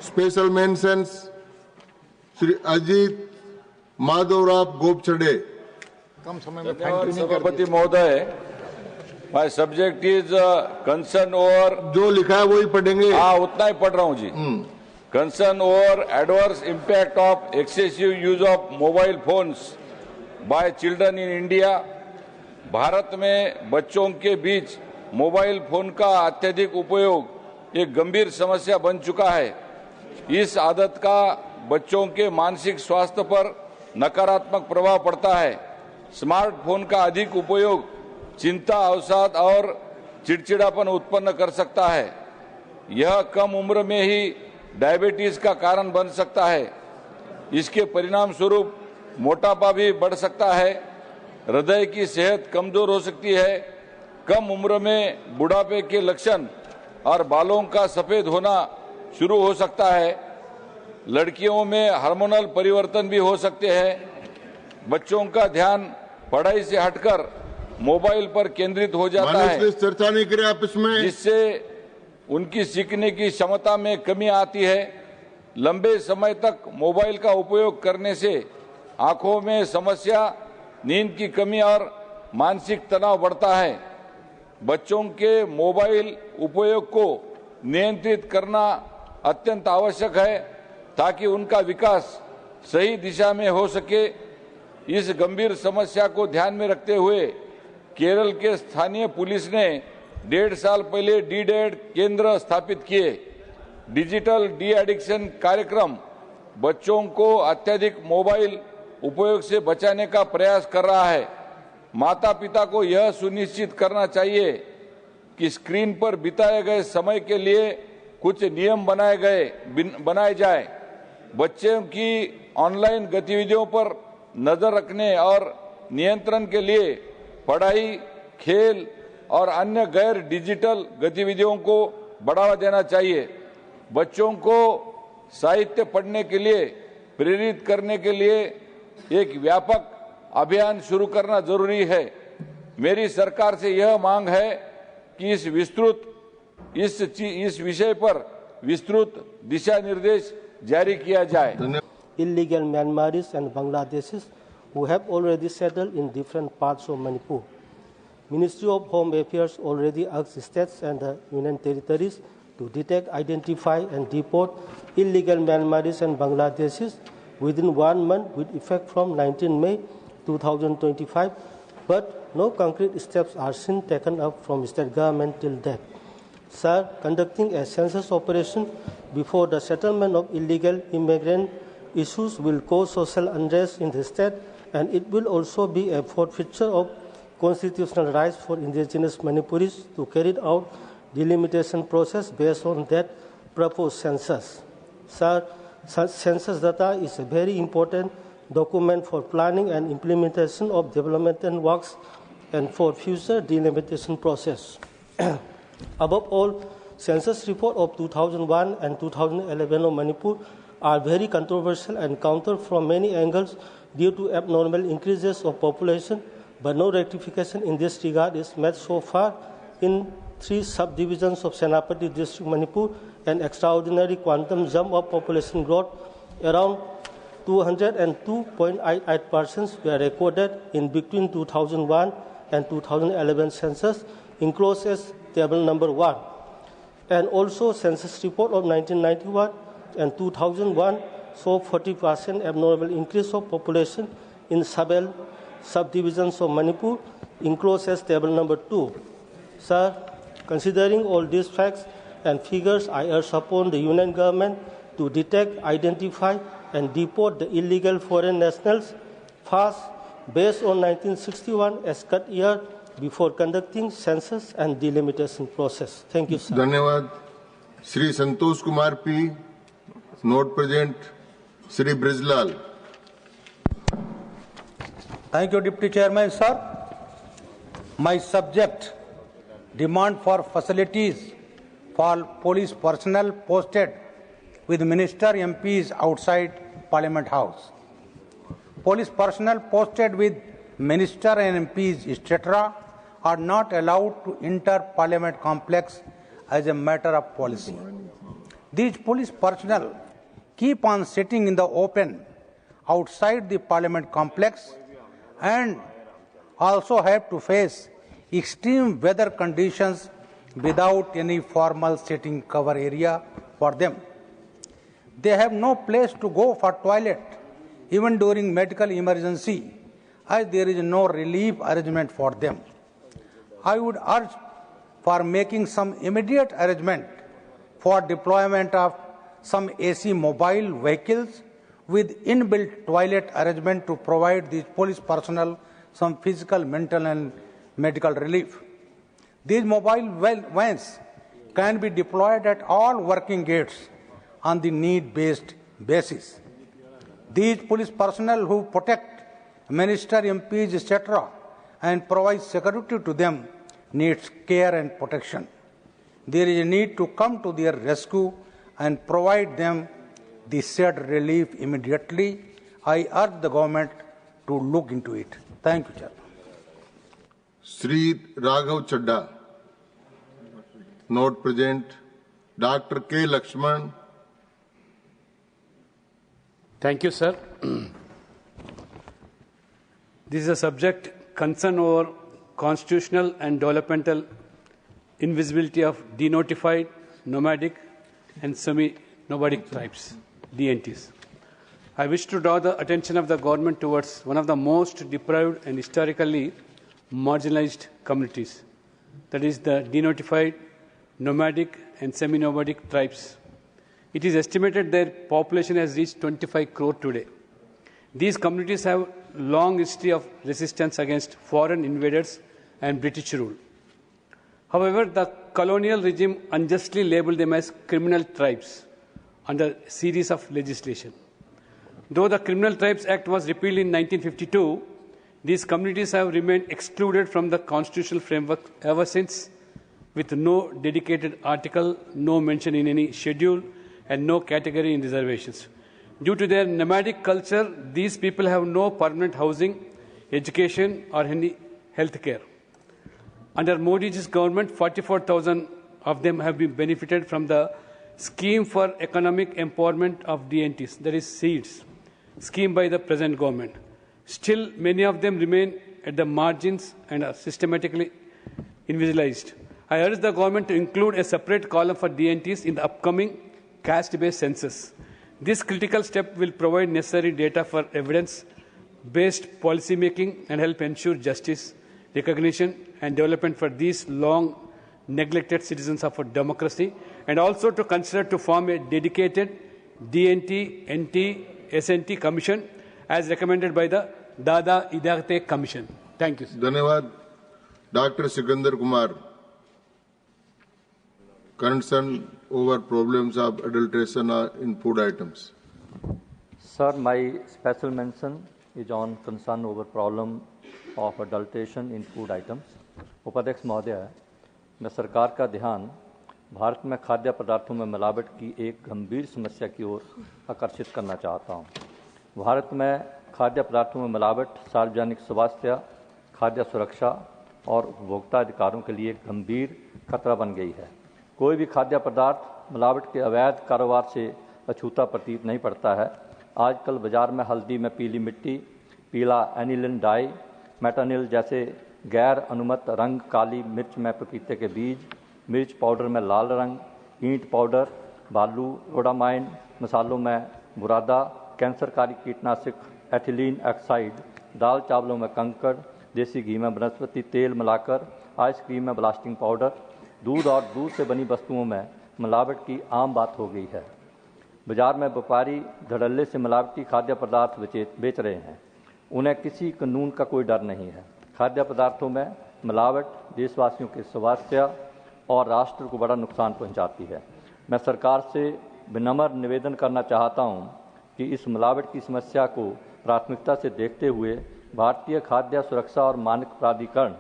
Special mentions Shri Ajit Madhavrao Gopchade. कम समय में fine tuning कर सभापति महोदय, my subject is concern over, जो लिखा है वही पढ़ेंगे। हाँ उतना ही पढ़ रहा हूँ जी। Concern over adverse impact of excessive use of mobile phones by children in India. Bharat में बच्चों के बीच मोबाइल फोन का अत्यधिक उपयोग एक गंभीर समस्या बन चुका है। इस आदत का बच्चों के मानसिक स्वास्थ्य पर नकारात्मक प्रभाव पड़ता है। स्मार्टफोन का अधिक उपयोग चिंता, अवसाद और चिड़चिड़ापन उत्पन्न कर सकता है। यह कम उम्र में ही डायबिटीज का कारण बन सकता है। इसके परिणाम स्वरूप मोटापा भी बढ़ सकता है, हृदय की सेहत कमजोर हो सकती है। कम उम्र में बुढ़ापे के लक्षण और बालों का सफेद होना शुरू हो सकता है। लड़कियों में हार्मोनल परिवर्तन भी हो सकते हैं। बच्चों का ध्यान पढ़ाई से हटकर मोबाइल पर केंद्रित हो जाता है, चर्चा नहीं करें आप इसमें, जिससे उनकी सीखने की क्षमता में कमी आती है। लंबे समय तक मोबाइल का उपयोग करने से आंखों में समस्या, नींद की कमी और मानसिक तनाव बढ़ता है। बच्चों के मोबाइल उपयोग को नियंत्रित करना अत्यंत आवश्यक है ताकि उनका विकास सही दिशा में हो सके। इस गंभीर समस्या को ध्यान में रखते हुए केरल के स्थानीय पुलिस ने 1.5 साल पहले डी-डैड केंद्र स्थापित किए। डिजिटल डी एडिक्शन कार्यक्रम बच्चों को अत्यधिक मोबाइल उपयोग से बचाने का प्रयास कर रहा है। माता पिता को यह सुनिश्चित करना चाहिए कि स्क्रीन पर बिताए गए समय के लिए कुछ नियम बनाए जाए। बच्चों की ऑनलाइन गतिविधियों पर नजर रखने और नियंत्रण के लिए पढ़ाई, खेल और अन्य गैर डिजिटल गतिविधियों को बढ़ावा देना चाहिए। बच्चों को साहित्य पढ़ने के लिए प्रेरित करने के लिए एक व्यापक अभियान शुरू करना जरूरी है। मेरी सरकार से यह मांग है कि इस विषय पर विस्तृत दिशा निर्देश जारी किया जाए। Illegal Myanmaris and Bangladeshis who have already settled in different parts of Manipur. Ministry of Home Affairs already asked states and the Union Territories to detect, identify and deport illegal Myanmaris and Bangladeshis within 1 month with effect from 19 May 2025, but no concrete steps are seen taken up from state government till date. Sir, conducting a census operation before the settlement of illegal immigrant issues will cause social unrest in the state, and it will also be a forfeiture of constitutional rights for indigenous Manipuris to carry out delimitation process based on that proposed census. Sir, census data is a very important document for planning and implementation of development works and for future delimitation process. Above all, census report of 2001 and 2011 of Manipur are very controversial and counter from many angles due to abnormal increases of population, but no rectification in this regard is made so far in 3 subdivisions of Senapati district, Manipur. An extraordinary quantum jump of population growth around 202.88% were recorded in between 2001 and 2011 census, enclosed as table number 1. And also census report of 1991 and 2001 saw 40% abnormal increase of population in several subdivisions of Manipur, enclosed as table number 2. Sir, considering all these facts and figures, I urge upon the Union government to detect, identify and deport the illegal foreign nationals fast based on 1961 as cut year before conducting census and delimitation process. Thank you, sir. धन्यवाद। Shri Santosh Kumar P, not present. Shri Brijlal. Thank you, Deputy Chairman, sir. My subject, demand for facilities for police personnel posted with minister MPs outside Parliament House. Police personnel posted with minister and MPs, etc., are not allowed to enter Parliament complex as a matter of policy. These police personnel keep on sitting in the open outside the parliament complex and also have to face extreme weather conditions without any formal sitting cover area for them. They have no place to go for toilet even during medical emergency, as there is no relief arrangement for them. I would urge for making some immediate arrangement for deployment of some AC mobile vehicles with inbuilt toilet arrangement to provide these police personnel some physical, mental and medical relief. These mobile vans can be deployed at all working gates on the need-based basis. These police personnel who protect minister, MPs, etc. and provide security to them needs care and protection. There is a need to come to their rescue and provide them the said relief immediately. I urge the government to look into it. Thank you, Chair. Sri Raghav Chadda, not present. Dr. K. Lakshman. Thank you, sir. This is a subject concern over constitutional and developmental invisibility of denotified, nomadic and semi-nomadic tribes, DNTs. I wish to draw the attention of the government towards one of the most deprived and historically marginalized communities, that is the denotified, nomadic and semi-nomadic tribes. It is estimated their population has reached 25 crore today. These communities have long history of resistance against foreign invaders and British rule. However, the colonial regime unjustly labeled them as criminal tribes under a series of legislation. Though the Criminal Tribes Act was repealed in 1952, these communities have remained excluded from the constitutional framework ever since, with no dedicated article, no mention in any schedule, and no category in reservations. Due to their nomadic culture, these people have no permanent housing, education, or any health care. Under Modi's government, 44,000 of them have been benefited from the Scheme for Economic Empowerment of DNTs, that is SEEDS, scheme by the present government. Still, many of them remain at the margins and are systematically invisibilized. I urge the government to include a separate column for DNTs in the upcoming caste-based census. This critical step will provide necessary data for evidence-based policy making and help ensure justice, recognition and development for these long neglected citizens of a democracy, and also to consider to form a dedicated DNT, NT, SNT commission as recommended by the Dada Idate Commission. Thank you, sir. Dhanyavad. Dr. Sikandar Kumar. Concern over problems of adulteration in food items. Sir, my special mention is on concern over problem of adulteration in food items. उपाध्यक्ष महोदय, मैं सरकार का ध्यान भारत में खाद्य पदार्थों में मिलावट की एक गंभीर समस्या की ओर आकर्षित करना चाहता हूं। भारत में खाद्य पदार्थों में मिलावट सार्वजनिक स्वास्थ्य, खाद्य सुरक्षा और उपभोक्ता अधिकारों के लिए गंभीर खतरा बन गई है। कोई भी खाद्य पदार्थ मिलावट के अवैध कारोबार से अछूता प्रतीत नहीं पड़ता है। आजकल बाजार में हल्दी में पीली मिट्टी, पीला एनिलिन डाई, मेटानिल जैसे गैर अनुमत रंग, काली मिर्च में पपीते के बीज, मिर्च पाउडर में लाल रंग, ईंट पाउडर, बालू, रोडामाइन, मसालों में बुरादा, कैंसरकारी कीटनाशक एथिलीन ऑक्साइड, दाल चावलों में कंकड़, देसी घी में वनस्पति तेल मिलाकर, आइसक्रीम में ब्लास्टिंग पाउडर, दूध और दूध से बनी वस्तुओं में मिलावट की आम बात हो गई है। बाजार में व्यापारी धड़ल्ले से मिलावटी खाद्य पदार्थ बेच रहे हैं। उन्हें किसी कानून का कोई डर नहीं है। खाद्य पदार्थों में मिलावट देशवासियों के स्वास्थ्य और राष्ट्र को बड़ा नुकसान पहुंचाती है। मैं सरकार से विनम्र निवेदन करना चाहता हूं कि इस मिलावट की समस्या को प्राथमिकता से देखते हुए भारतीय खाद्य सुरक्षा और मानक प्राधिकरण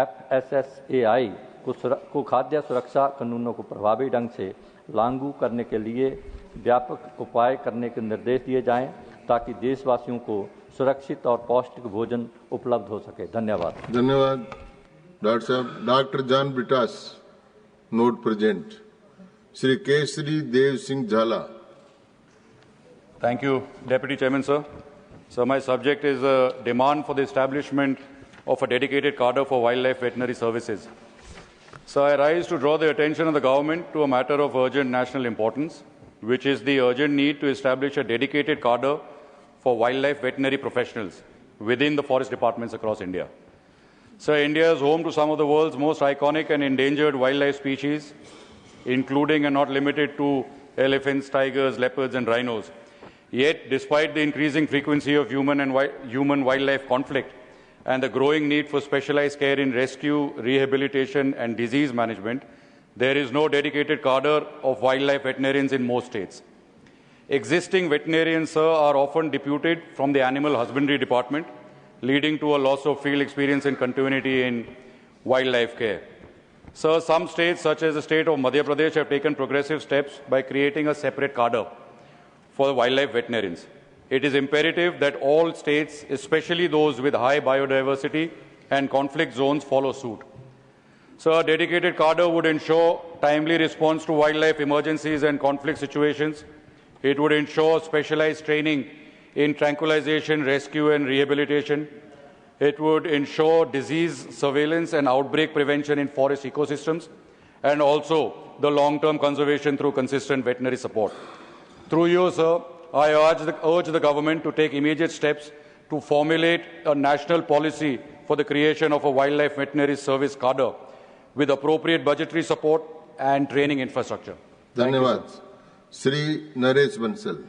FSSAI को खाद्य सुरक्षा कानूनों को प्रभावी ढंग से लागू करने के लिए व्यापक उपाय करने के निर्देश दिए जाएं, ताकि देशवासियों को सुरक्षित और पौष्टिक भोजन उपलब्ध हो सके। धन्यवाद। धन्यवाद डॉक्टर साहब। Doctor John Brittas, note present. Shri Kesari Dev Singh Jhala. Thank you, Deputy Chairman, sir. So my subject is a demand for the establishment of a dedicated cadre for wildlife veterinary services. So I rise to draw the attention of the government to a matter of urgent national importance, which is the urgent need to establish a dedicated cadre for wildlife veterinary professionals within the forest departments across India. So India is home to some of the world's most iconic and endangered wildlife species, including and not limited to elephants, tigers, leopards, and rhinos. Yet, despite the increasing frequency of human-wildlife conflict and the growing need for specialized care in rescue, rehabilitation, and disease management, there is no dedicated cadre of wildlife veterinarians in most states. Existing veterinarians, sir, are often deputed from the animal husbandry department, leading to a loss of field experience and continuity in wildlife care. Sir, some states, such as the state of Madhya Pradesh, have taken progressive steps by creating a separate cadre for the wildlife veterinarians. It is imperative that all states, especially those with high biodiversity and conflict zones, follow suit. So a dedicated cadre would ensure timely response to wildlife emergencies and conflict situations. It would ensure specialized training in tranquilization, rescue, and rehabilitation. It would ensure disease surveillance and outbreak prevention in forest ecosystems, and also the long-term conservation through consistent veterinary support. Through you, sir, I urge the government to take immediate steps to formulate a national policy for the creation of a wildlife veterinary service cadre with appropriate budgetary support and training infrastructure. Dhanyavad. Shri Naresh Bansal.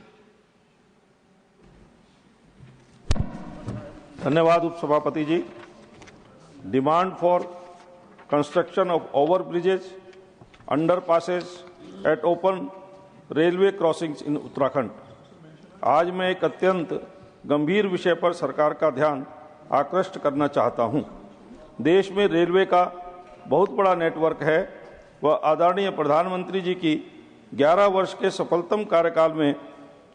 धन्यवाद उपसभापति जी। Demand for construction of over bridges, under passes at open railway crossings in Uttarakhand. आज मैं एक अत्यंत गंभीर विषय पर सरकार का ध्यान आकृष्ट करना चाहता हूं। देश में रेलवे का बहुत बड़ा नेटवर्क है व आदरणीय प्रधानमंत्री जी की 11 वर्ष के सफलतम कार्यकाल में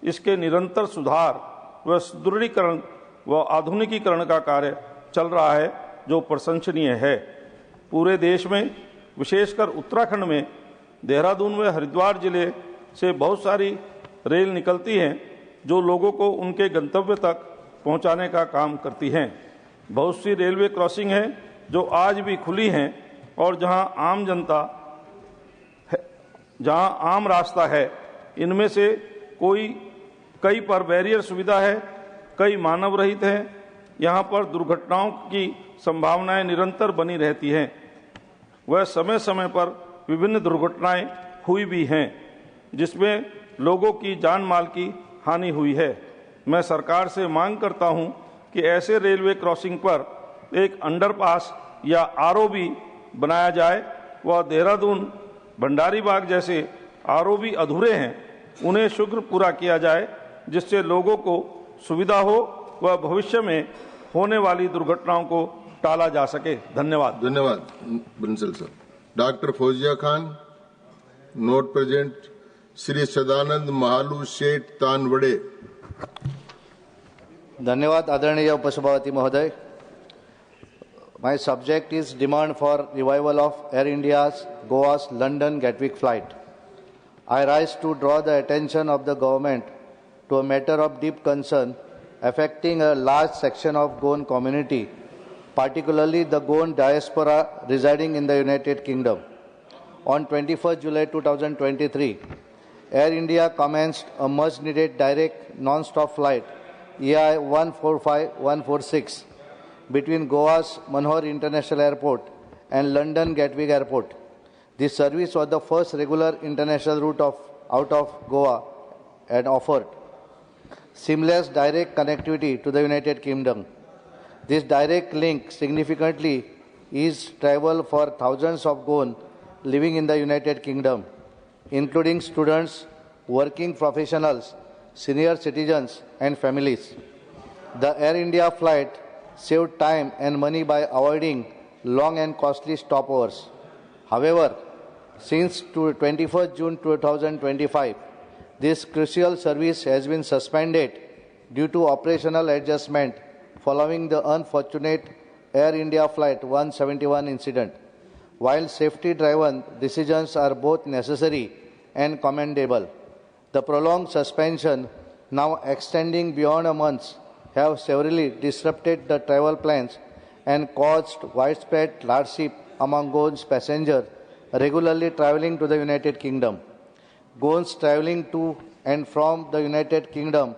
इसके निरंतर सुधार व सुदृढ़ीकरण व आधुनिकीकरण का कार्य चल रहा है, जो प्रशंसनीय है। पूरे देश में, विशेषकर उत्तराखंड में, देहरादून व हरिद्वार जिले से बहुत सारी रेल निकलती हैं, जो लोगों को उनके गंतव्य तक पहुंचाने का काम करती हैं। बहुत सी रेलवे क्रॉसिंग हैं जो आज भी खुली हैं और जहां आम रास्ता है। इनमें से कई पर बैरियर सुविधा है, कई मानव रहित हैं। यहाँ पर दुर्घटनाओं की संभावनाएं निरंतर बनी रहती हैं। वह समय समय पर विभिन्न दुर्घटनाएं हुई भी हैं, जिसमें लोगों की जान माल की हानि हुई है। मैं सरकार से मांग करता हूं कि ऐसे रेलवे क्रॉसिंग पर एक अंडरपास या आरओबी बनाया जाए व देहरादून भंडारीबाग जैसे आरओबी अधूरे हैं, उन्हें शीघ्र पूरा किया जाए, जिससे लोगों को सुविधा हो व भविष्य में होने वाली दुर्घटनाओं को टाला जा सके। धन्यवाद। धन्यवाद Bansal sir. Doctor Fauzia Khan, not present. Shri Sadanand Mahalu Sheth Tanavade. धन्यवाद आदरणीय उपसभापति महोदय। My subject is demand for revival of Air India's Goa's London Gatwick flight. I rise to draw the attention of the government to a matter of deep concern affecting a large section of Goan community, particularly the Goan diaspora residing in the United Kingdom. On 21st July 2023, Air India commenced a much-needed direct non-stop flight EI 145-146 between Goa's Manohar International Airport and London Gatwick Airport. This service was the first regular international route out of Goa and offered seamless direct connectivity to the United Kingdom. This direct link significantly eased travel for thousands of Goan living in the United Kingdom, including students, working professionals, senior citizens, and families. The Air India flight saved time and money by avoiding long and costly stopovers. However, since 21st June 2025, this crucial service has been suspended due to operational adjustment following the unfortunate Air India Flight 171 incident. While safety-driven decisions are both necessary and commendable. The prolonged suspension, now extending beyond a month, have severely disrupted the travel plans and caused widespread hardship among Goans passengers regularly travelling to the United Kingdom. Goans travelling to and from the United Kingdom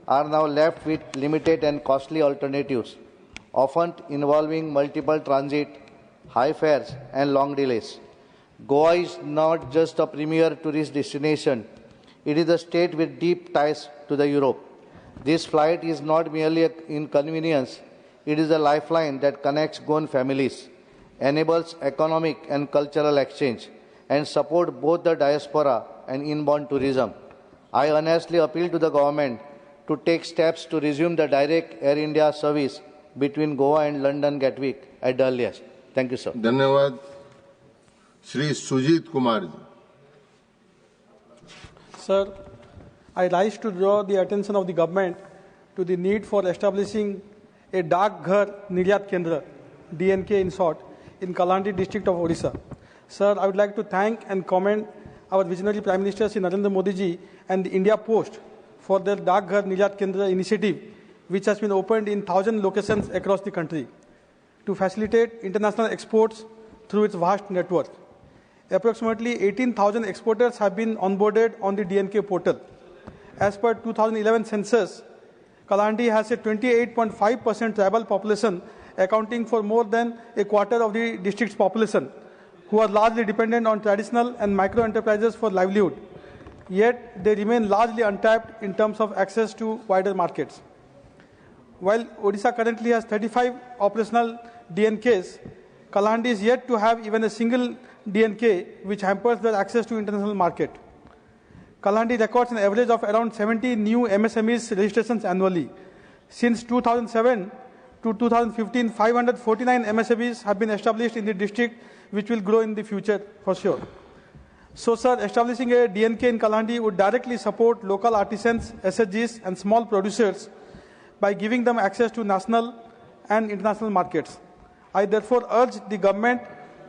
are now left with limited and costly alternatives, often involving multiple transit, high fares and long delays. Goa is not just a premier tourist destination, it is a state with deep ties to the Europe. This flight is not merely an inconvenience, it is a lifeline that connects Goan families, enables economic and cultural exchange, and supports both the diaspora and inbound tourism. I earnestly appeal to the government to take steps to resume the direct Air India service between Goa and London Gatwick at the earliest. Thank you, sir. धन्यवाद. Shri Sujit Kumar ji. Sir, I rise to draw the attention of the government to the need for establishing a Dak Ghar Niryat Kendra, DNK in short, in Kalandi district of Odisha. Sir, I would like to thank and commend our visionary Prime Minister Shri Narendra Modi ji and the India Post for their Dak Ghar Niryat Kendra initiative, which has been opened in 1,000 locations across the country to facilitate international exports through its vast network. Approximately 18,000 exporters have been onboarded on the DNK portal. As per 2011 census, Kalandi has a 28.5% tribal population, accounting for more than a quarter of the district's population, who are largely dependent on traditional and micro enterprises for livelihood. Yet they remain largely untapped in terms of access to wider markets. While Odisha currently has 35 operational DNKs, Kalandi is yet to have even a single DNK, which hampers their access to international market. Kalandi records an average of around 70 new MSMEs registrations annually. Since 2007 to 2015, 549 MSMEs have been established in the district, which will grow in the future for sure. So, sir, establishing a DNK in Kalandi would directly support local artisans, SHGs, and small producers by giving them access to national and international markets. I therefore urge the government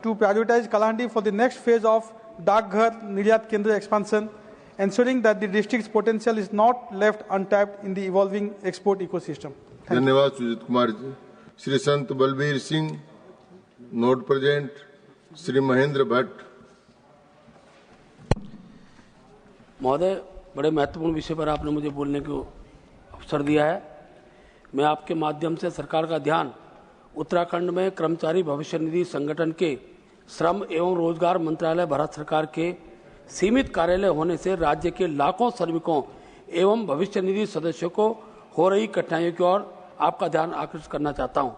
to prioritize Kalandi for the next phase of Dak Ghar Niryat Kendra expansion, ensuring that the district's potential is not left untapped in the evolving export ecosystem. धन्यवाद सुजीत कुमार जी. श्री संत Balbir Singh, note present. Shri Mahendra Bhatt. महोदय, बड़े महत्वपूर्ण विषय पर आपने मुझे बोलने को अवसर दिया है. मैं आपके माध्यम से सरकार का ध्यान उत्तराखंड में कर्मचारी भविष्य निधि संगठन के श्रम एवं रोजगार मंत्रालय भारत सरकार के सीमित कार्यालय होने से राज्य के लाखों श्रमिकों एवं भविष्य निधि सदस्यों को हो रही कठिनाइयों की ओर आपका ध्यान आकर्षित करना चाहता हूं.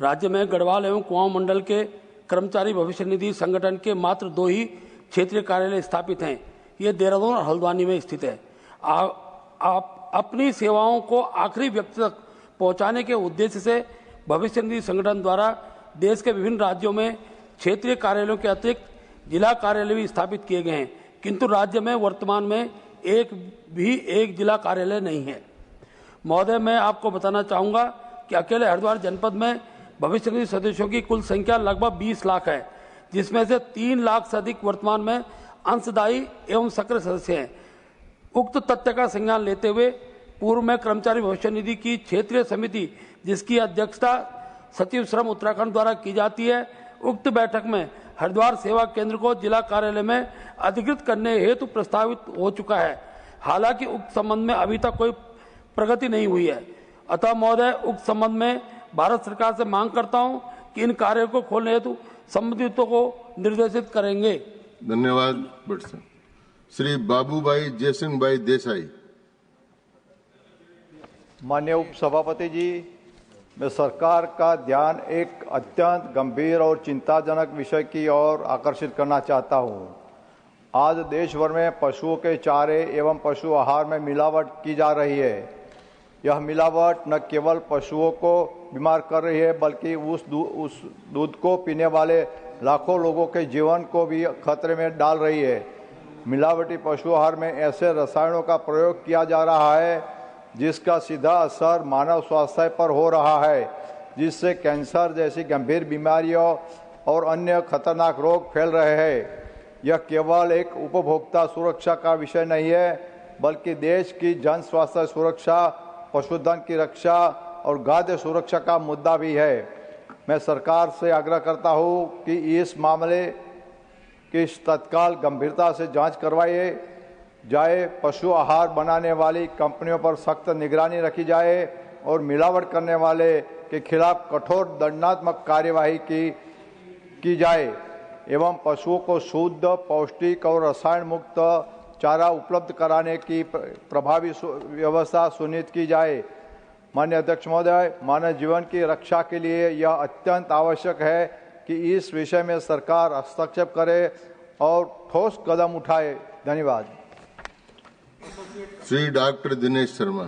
राज्य में गढ़वाल एवं कुआं मंडल के कर्मचारी भविष्य निधि संगठन के मात्र 2 ही क्षेत्रीय कार्यालय स्थापित हैं. ये देहरादून और हल्द्वानी में स्थित है. आप अपनी सेवाओं को आखिरी व्यक्ति तक पहुंचाने के उद्देश्य से भविष्य निधि संगठन द्वारा देश के विभिन्न राज्यों में क्षेत्रीय कार्यालयों के अतिरिक्त जिला कार्यालय भी स्थापित किए गए हैं, किंतु राज्य में वर्तमान में एक जिला कार्यालय नहीं है. महोदय, मैं आपको बताना चाहूंगा कि अकेले हरिद्वार जनपद में भविष्य निधि सदस्यों की कुल संख्या लगभग 20 लाख है, जिसमें से 3 लाख से अधिक वर्तमान में अंशदायी एवं सक्रिय सदस्य हैं. उक्त तथ्य का संज्ञान लेते हुए पूर्व में कर्मचारी भविष्य निधि की क्षेत्रीय समिति, जिसकी अध्यक्षता सचिव श्रम उत्तराखंड द्वारा की जाती है, उक्त बैठक में हरिद्वार सेवा केंद्र को जिला कार्यालय में अधिकृत करने हेतु प्रस्तावित हो चुका है. हालांकि उक्त संबंध में अभी तक कोई प्रगति नहीं हुई है. अतः महोदय, उक्त संबंध में भारत सरकार से मांग करता हूं कि इन कार्यों को खोलने हेतु संबंधितों को निर्देशित करेंगे. धन्यवाद भट्ट साहब. श्री बाबूभाई जयसिंह भाई देसाई. माननीय उप सभापति जी, मैं सरकार का ध्यान एक अत्यंत गंभीर और चिंताजनक विषय की ओर आकर्षित करना चाहता हूं. आज देश भर में पशुओं के चारे एवं पशु आहार में मिलावट की जा रही है. यह मिलावट न केवल पशुओं को बीमार कर रही है, बल्कि उस दूध को पीने वाले लाखों लोगों के जीवन को भी खतरे में डाल रही है. मिलावटी पशु आहार में ऐसे रसायनों का प्रयोग किया जा रहा है जिसका सीधा असर मानव स्वास्थ्य पर हो रहा है, जिससे कैंसर जैसी गंभीर बीमारियों और अन्य खतरनाक रोग फैल रहे हैं. यह केवल एक उपभोक्ता सुरक्षा का विषय नहीं है, बल्कि देश की जन स्वास्थ्य सुरक्षा, पशुधन की रक्षा और खाद्य सुरक्षा का मुद्दा भी है। मैं सरकार से आग्रह करता हूं कि इस मामले की तत्काल गंभीरता से जांच करवाई जाए, पशु आहार बनाने वाली कंपनियों पर सख्त निगरानी रखी जाए और मिलावट करने वाले के खिलाफ कठोर दंडात्मक कार्यवाही की जाए एवं पशुओं को शुद्ध, पौष्टिक और रसायन मुक्त चारा उपलब्ध कराने की प्रभावी व्यवस्था सुनिश्चित की जाए। माननीय अध्यक्ष महोदय, मानव जीवन की रक्षा के लिए यह अत्यंत आवश्यक है कि इस विषय में सरकार हस्तक्षेप करे और ठोस कदम उठाए। धन्यवाद। श्री डॉक्टर दिनेश शर्मा।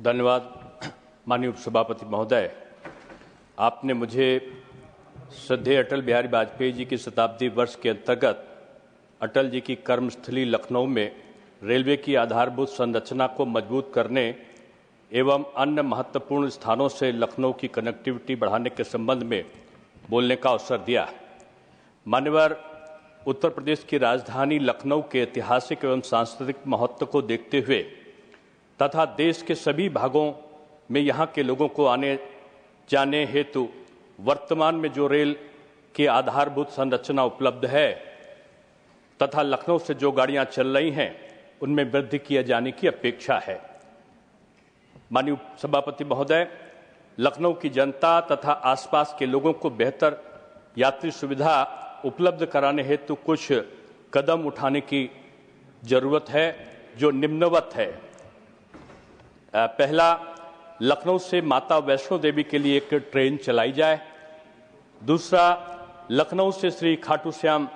धन्यवाद माननीय उपसभापति महोदय, आपने मुझे श्रद्धेय अटल बिहारी वाजपेयी जी की शताब्दी वर्ष के अंतर्गत अटल जी की कर्मस्थली लखनऊ में रेलवे की आधारभूत संरचना को मजबूत करने एवं अन्य महत्वपूर्ण स्थानों से लखनऊ की कनेक्टिविटी बढ़ाने के संबंध में बोलने का अवसर दिया। मान्यवर, उत्तर प्रदेश की राजधानी लखनऊ के ऐतिहासिक एवं सांस्कृतिक महत्व को देखते हुए तथा देश के सभी भागों में यहाँ के लोगों को आने जाने हेतु वर्तमान में जो रेल की आधारभूत संरचना उपलब्ध है तथा लखनऊ से जो गाड़ियां चल रही हैं उनमें वृद्धि किए जाने की अपेक्षा है। माननीय सभापति महोदय, लखनऊ की जनता तथा आसपास के लोगों को बेहतर यात्री सुविधा उपलब्ध कराने हेतु कुछ कदम उठाने की जरूरत है जो निम्नवत है। पहला, लखनऊ से माता वैष्णो देवी के लिए एक ट्रेन चलाई जाए। दूसरा, लखनऊ से श्री खाटू श्याम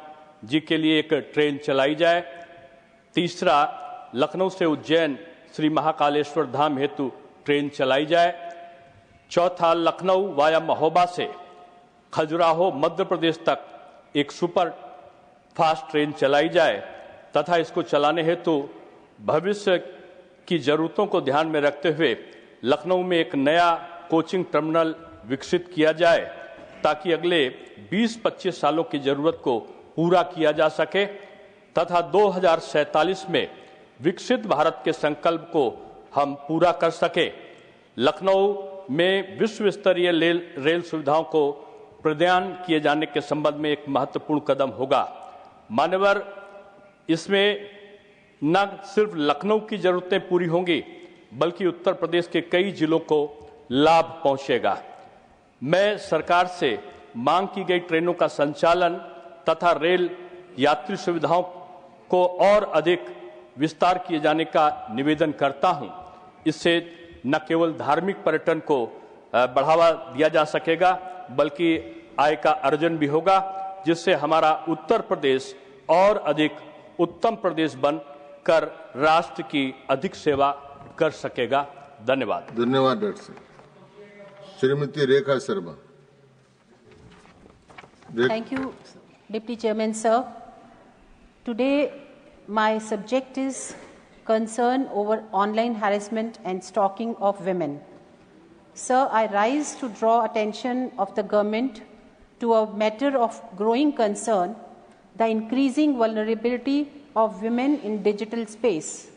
जी के लिए एक ट्रेन चलाई जाए। तीसरा, लखनऊ से उज्जैन श्री महाकालेश्वर धाम हेतु ट्रेन चलाई जाए। चौथा, लखनऊ वाया महोबा से खजुराहो मध्य प्रदेश तक एक सुपर फास्ट ट्रेन चलाई जाए तथा इसको चलाने हेतु भविष्य की जरूरतों को ध्यान में रखते हुए लखनऊ में एक नया कोचिंग टर्मिनल विकसित किया जाए ताकि अगले 20-25 सालों की जरूरत को पूरा किया जा सके तथा 2047 में विकसित भारत के संकल्प को हम पूरा कर सके। लखनऊ में विश्व स्तरीय रेल सुविधाओं को प्रदान किए जाने के संबंध में एक महत्वपूर्ण कदम होगा। मान्यवर, इसमें न सिर्फ लखनऊ की जरूरतें पूरी होंगी बल्कि उत्तर प्रदेश के कई जिलों को लाभ पहुंचेगा। मैं सरकार से मांग की गई ट्रेनों का संचालन तथा रेल यात्री सुविधाओं को और अधिक विस्तार किए जाने का निवेदन करता हूं। इससे न केवल धार्मिक पर्यटन को बढ़ावा दिया जा सकेगा बल्कि आय का अर्जन भी होगा, जिससे हमारा उत्तर प्रदेश और अधिक उत्तम प्रदेश बनकर राष्ट्र की अधिक सेवा कर सकेगा। धन्यवाद। धन्यवाद डॉक्टर साहब। Shrimati Rekha Sharma. Thank you, Deputy Chairman, sir. Today, my subject is concern over online harassment and stalking of women. Sir, I rise to draw attention of the government to a matter of growing concern, the increasing vulnerability of women in digital space.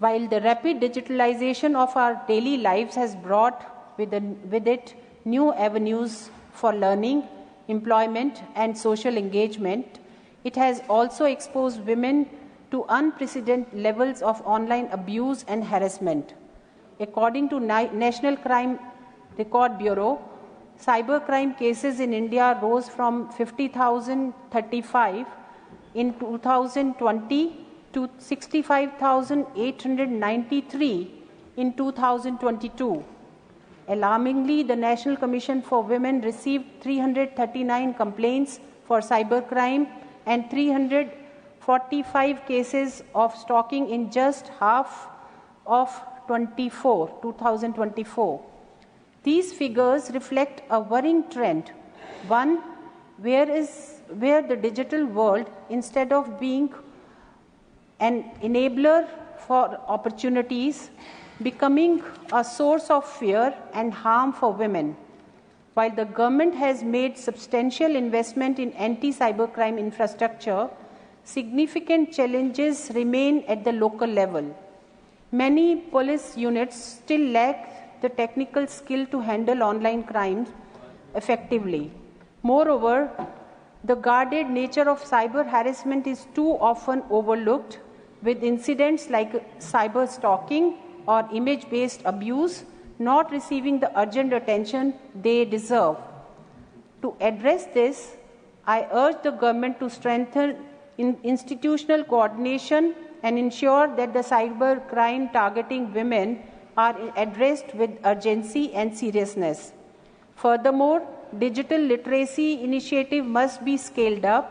While the rapid digitalization of our daily lives has brought with it new avenues for learning, employment, and social engagement, it has also exposed women to unprecedented levels of online abuse and harassment. According to National Crime Record Bureau, cybercrime cases in India rose from 50,035 in 2020 to 65,893 in 2022. Alarmingly, the National Commission for Women received 339 complaints for cybercrime and 345 cases of stalking in just half of 2024. These figures reflect a worrying trend, one where the digital world, instead of being an enabler for opportunities, becoming a source of fear and harm for women. While the government has made substantial investment in anti-cybercrime infrastructure, significant challenges remain at the local level. Many police units still lack the technical skill to handle online crimes effectively. Moreover, the guarded nature of cyber harassment is too often overlooked, with incidents like cyber stalking or image-based abuse not receiving the urgent attention they deserve. To address this, I urge the government to strengthen institutional coordination and ensure that the cyber crime targeting women are addressed with urgency and seriousness. Furthermore, digital literacy initiative must be scaled up.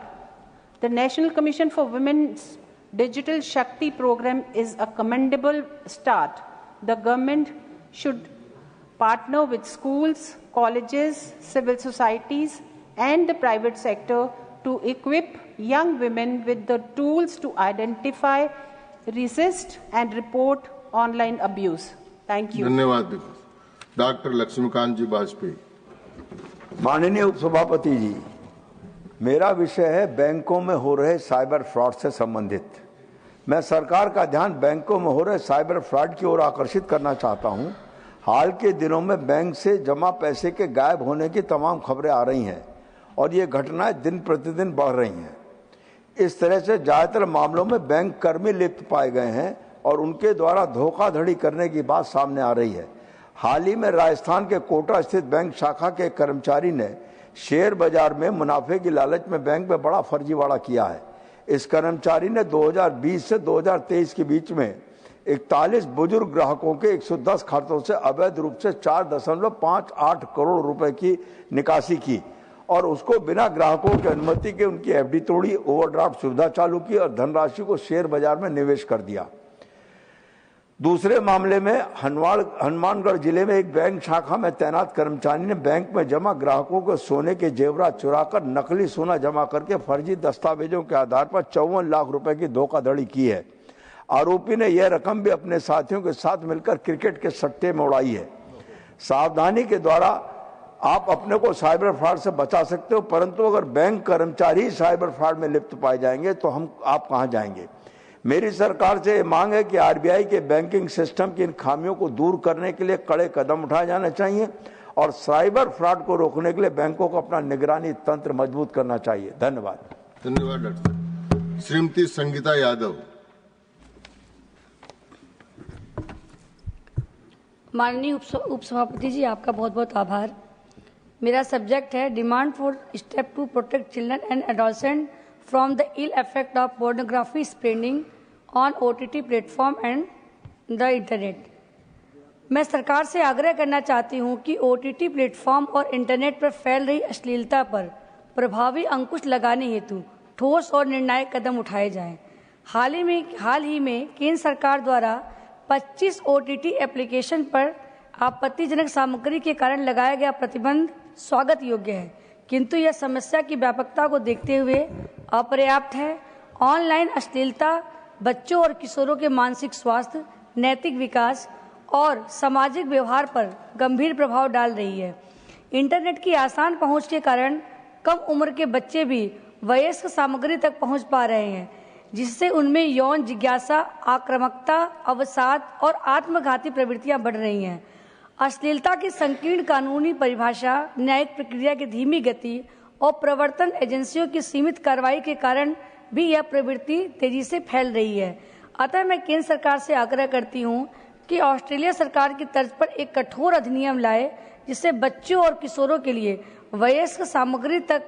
The National Commission for Women's Digital Shakti program is a commendable start. The government should partner with schools, colleges, civil societies, and the private sector to equip young women with the tools to identify, resist, and report online abuse. Thank you. धन्यवाद। Doctor Laxmikant जी वाजपेयी। माननीय उपसभापति जी, मेरा विषय है बैंकों में हो रहे साइबर फ्रॉड से संबंधित। मैं सरकार का ध्यान बैंकों में हो रहे साइबर फ्रॉड की ओर आकर्षित करना चाहता हूं। हाल के दिनों में बैंक से जमा पैसे के गायब होने की तमाम खबरें आ रही हैं और ये घटनाएं दिन प्रतिदिन बढ़ रही हैं। इस तरह से ज्यादातर मामलों में बैंक कर्मी लिप्त पाए गए हैं और उनके द्वारा धोखाधड़ी करने की बात सामने आ रही है। हाल ही में राजस्थान के कोटा स्थित बैंक शाखा के कर्मचारी ने शेयर बाजार में मुनाफे की लालच में बैंक में बड़ा फर्जीवाड़ा किया है। इस कर्मचारी ने 2020 से 2023 के बीच में 41 बुजुर्ग ग्राहकों के 110 खातों से अवैध रूप से 4.58 करोड़ रुपए की निकासी की और उसको बिना ग्राहकों की अनुमति के उनकी एफडी तोड़ी, ओवरड्राफ्ट सुविधा चालू की और धनराशि को शेयर बाजार में निवेश कर दिया। दूसरे मामले में हनुमानगढ़ जिले में एक बैंक शाखा में तैनात कर्मचारी ने बैंक में जमा ग्राहकों को सोने के जेवरात चुराकर नकली सोना जमा करके फर्जी दस्तावेजों के आधार पर 54 लाख रुपए की धोखाधड़ी की है। आरोपी ने यह रकम भी अपने साथियों के साथ मिलकर क्रिकेट के सट्टे में उड़ाई है। सावधानी के द्वारा आप अपने को साइबर फ्रॉड से बचा सकते हो, परंतु अगर बैंक कर्मचारी साइबर फ्रॉड में लिप्त पाए जाएंगे तो आप कहां जाएंगे। मेरी सरकार से मांग है कि आरबीआई के बैंकिंग सिस्टम की इन खामियों को दूर करने के लिए कड़े कदम उठाए जाने चाहिए और साइबर फ्रॉड को रोकने के लिए बैंकों को अपना निगरानी तंत्र मजबूत करना चाहिए। धन्यवाद। धन्यवाद डॉक्टर। श्रीमती संगीता यादव। माननीय उपसभापति जी, आपका बहुत बहुत आभार। मेरा सब्जेक्ट है demand for step to protect children and adolescent from the ill effect of pornography spreading on OTT platform and the internet. मैं सरकार से आग्रह करना चाहती हूं कि ओटीटी प्लेटफॉर्म और इंटरनेट पर फैल रही अश्लीलता पर प्रभावी अंकुश लगाने हेतु ठोस और निर्णायक कदम उठाए जाएं। हाल ही में केंद्र सरकार द्वारा 25 ओटीटी एप्लीकेशन पर आपत्तिजनक सामग्री के कारण लगाया गया प्रतिबंध स्वागत योग्य है, किंतु यह समस्या की व्यापकता को देखते हुए अपर्याप्त है। ऑनलाइन अश्लीलता बच्चों और किशोरों के मानसिक स्वास्थ्य, नैतिक विकास और सामाजिक व्यवहार पर गंभीर प्रभाव डाल रही है। इंटरनेट की आसान पहुंच के कारण कम उम्र के बच्चे भी वयस्क सामग्री तक पहुंच पा रहे हैं, जिससे उनमें यौन जिज्ञासा, आक्रामकता, अवसाद और आत्मघाती प्रवृत्तियां बढ़ रही हैं। अश्लीलता की संकीर्ण कानूनी परिभाषा, न्यायिक प्रक्रिया की धीमी गति और प्रवर्तन एजेंसियों की सीमित कार्रवाई के कारण भी यह प्रवृत्ति तेजी से फैल रही है। अतः मैं केंद्र सरकार से आग्रह करती हूं कि ऑस्ट्रेलिया सरकार की तर्ज पर एक कठोर अधिनियम लाए, जिससे बच्चों और किशोरों के लिए वयस्क सामग्री तक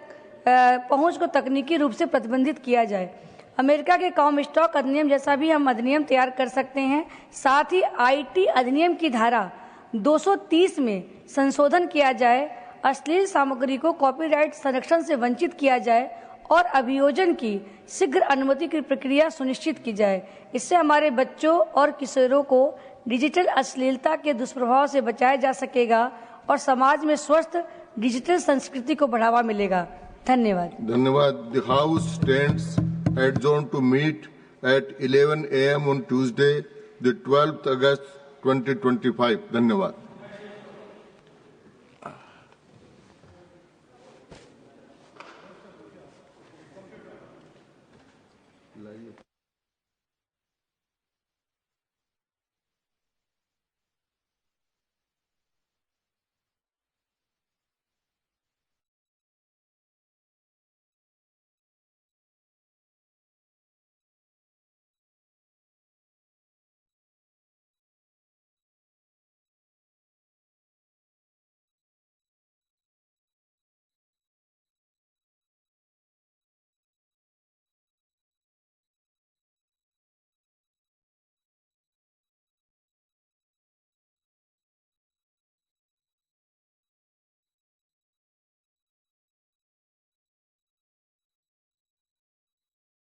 पहुंच को तकनीकी रूप से प्रतिबंधित किया जाए। अमेरिका के कॉमस्टॉक अधिनियम जैसा भी हम अधिनियम तैयार कर सकते हैं। साथ ही आईटी अधिनियम की धारा 230 में संशोधन किया जाए, अश्लील सामग्री को कॉपीराइट संरक्षण से वंचित किया जाए और अभियोजन की शीघ्र अनुमति की प्रक्रिया सुनिश्चित की जाए। इससे हमारे बच्चों और किशोरों को डिजिटल अश्लीलता के दुष्प्रभाव से बचाया जा सकेगा और समाज में स्वस्थ डिजिटल संस्कृति को बढ़ावा मिलेगा। धन्यवाद। धन्यवाद। The House stands adjourned to meet at 11 a.m. on Tuesday, the 12th August 2025. धन्यवाद। चलाइए।